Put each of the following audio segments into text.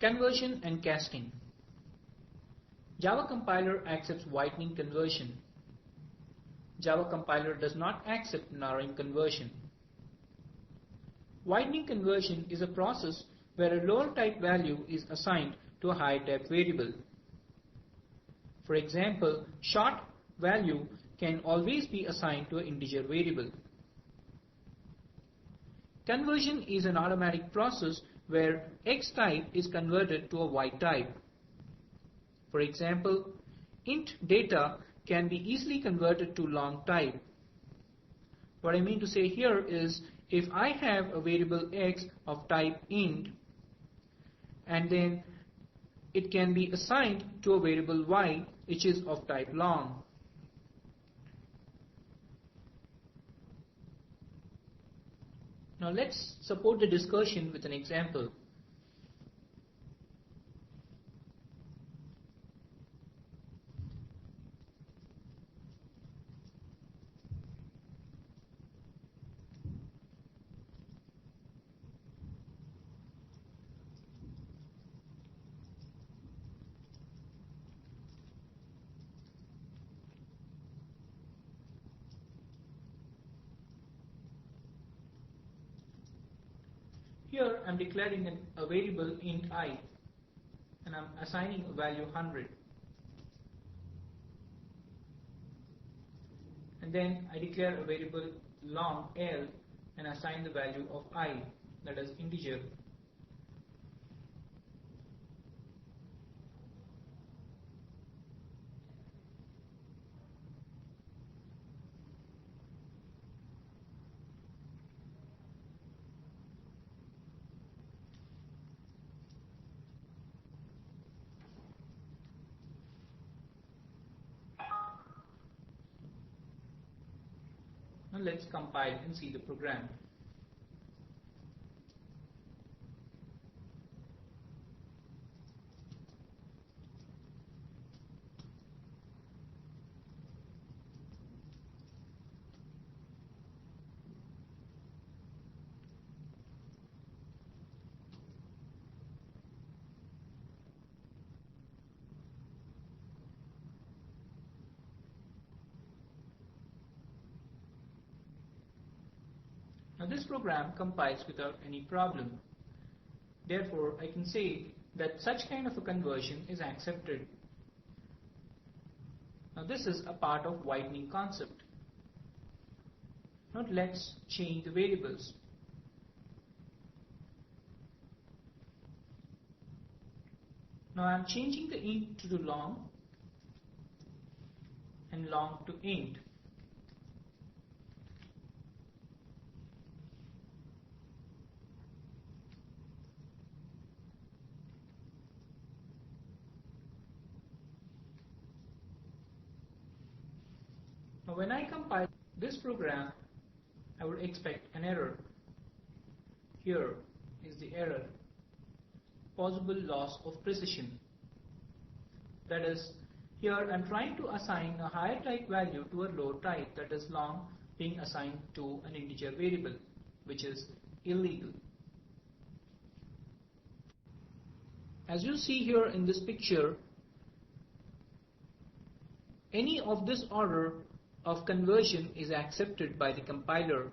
Conversion and casting. Java compiler accepts widening conversion. Java compiler does not accept narrowing conversion. Widening conversion is a process where a lower type value is assigned to a higher type variable. For example, short value can always be assigned to an integer variable. Conversion is an automatic process where X type is converted to a Y type. For example, int data can be easily converted to long type. What I mean to say here is, if I have a variable X of type int, and then it can be assigned to a variable Y which is of type long. Now let's support the discussion with an example. Here I am declaring a variable int I, and I am assigning a value 100. And then I declare a variable long L and assign the value of I, that is integer. Now let's compile and see the program. Now this program compiles without any problem. Therefore, I can say that such kind of a conversion is accepted. Now this is a part of widening concept. Now let's change the variables. Now I am changing the int to long and long to int. Now when I compile this program, I would expect an error. Here is the error. Possible loss of precision. That is, here I am trying to assign a higher type value to a lower type, that is long, being assigned to an integer variable, which is illegal. As you see here in this picture, any of this order of conversion is accepted by the compiler,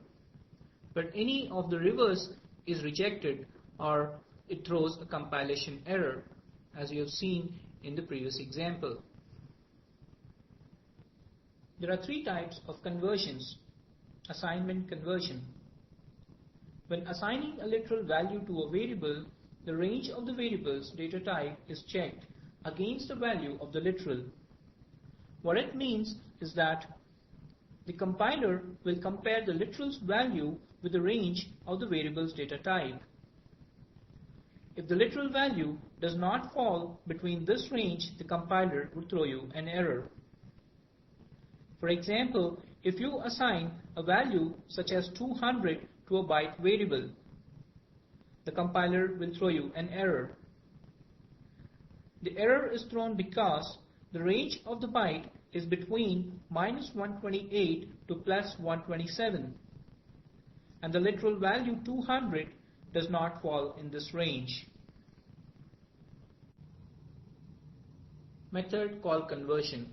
but any of the reverse is rejected, or it throws a compilation error, as you have seen in the previous example. There are three types of conversions. Assignment conversion. When assigning a literal value to a variable, the range of the variable's data type is checked against the value of the literal. What it means is that the compiler will compare the literal's value with the range of the variable's data type. If the literal value does not fall between this range, the compiler would throw you an error. For example, if you assign a value such as 200 to a byte variable, the compiler will throw you an error. The error is thrown because the range of the byte is between -128 to +127, and the literal value 200 does not fall in this range. Method called conversion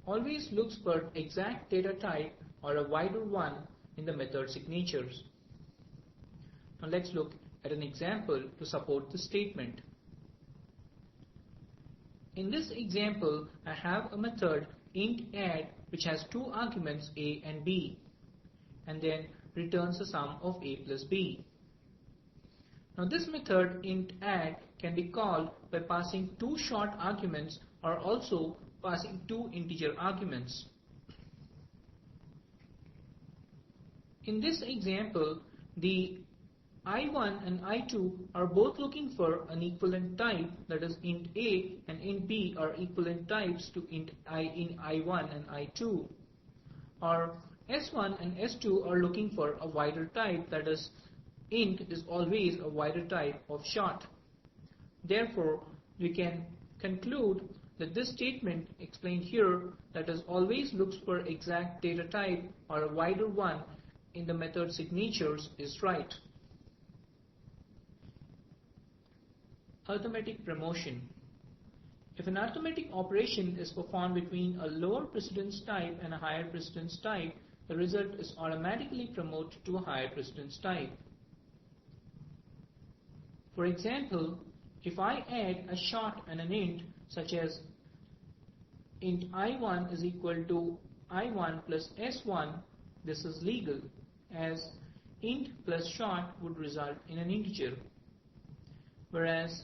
always looks for exact data type or a wider one in the method signatures. Now let's look at an example to support this statement. In this example, I have a method int add which has two arguments a and b and then returns the sum of a plus b. Now this method int add can be called by passing two short arguments or also passing two integer arguments. In this example, the I1 and I2 are both looking for an equivalent type, that is int A and int B are equivalent types to int I1 and I2. Or S1 and S2 are looking for a wider type, that is int is always a wider type of short. Therefore, we can conclude that this statement explained here, that is always looks for exact data type or a wider one in the method signatures, is right. Arithmetic promotion. If an arithmetic operation is performed between a lower precedence type and a higher precedence type, the result is automatically promoted to a higher precedence type. For example, if I add a short and an int, such as int I1 is equal to I1 plus S1, this is legal, as int plus short would result in an integer, whereas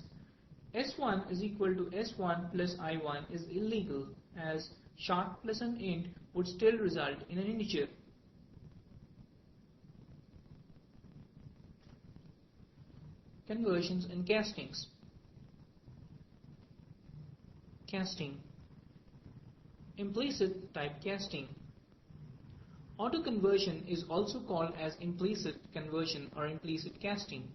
S1 is equal to S1 plus I1 is illegal, as short plus an int would still result in an integer. Conversions and castings. Casting. Implicit typecasting. Autoconversion is also called as implicit conversion or implicit casting.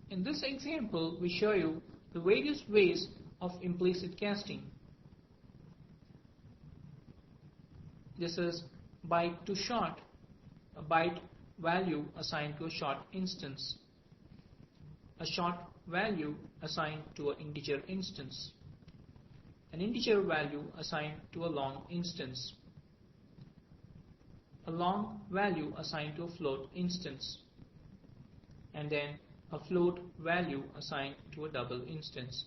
In this example, we show you the various ways of implicit casting. This is byte to short, a byte value assigned to a short instance, a short value assigned to an integer instance, an integer value assigned to a long instance, a long value assigned to a float instance, and then a float value assigned to a double instance.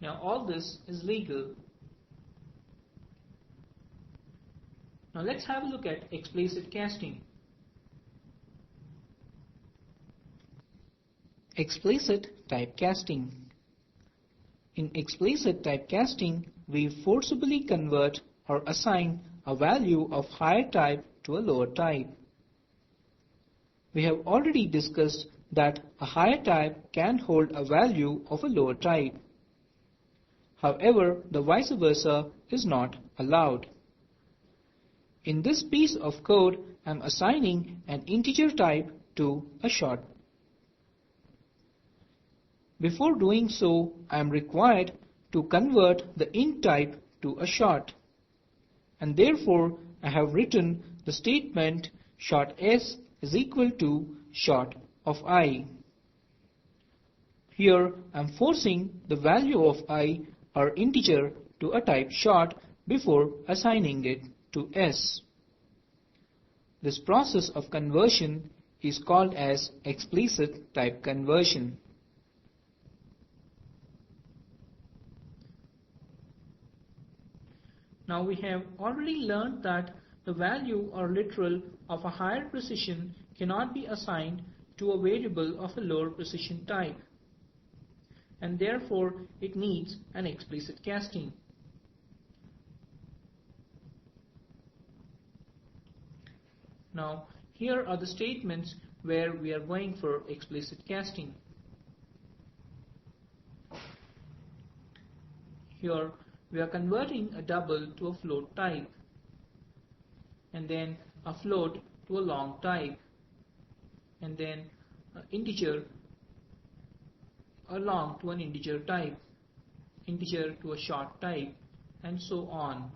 Now all this is legal. Now let's have a look at explicit casting. Explicit typecasting. In explicit typecasting, we forcibly convert or assign a value of higher type to a lower type. We have already discussed that a higher type can hold a value of a lower type. However, the vice versa is not allowed. In this piece of code, I am assigning an integer type to a short. Before doing so, I am required to convert the int type to a short, and therefore I have written the statement short s is equal to short of I. Here I am forcing the value of I or integer to a type short before assigning it to s. This process of conversion is called as explicit type conversion. Now we have already learned that the value or literal of a higher precision cannot be assigned to a variable of a lower precision type, and therefore it needs an explicit casting. Now here are the statements where we are going for explicit casting. Here we are converting a double to a float type, and then a float to a long type, and then an integer, a long to an integer type, integer to a short type, and so on.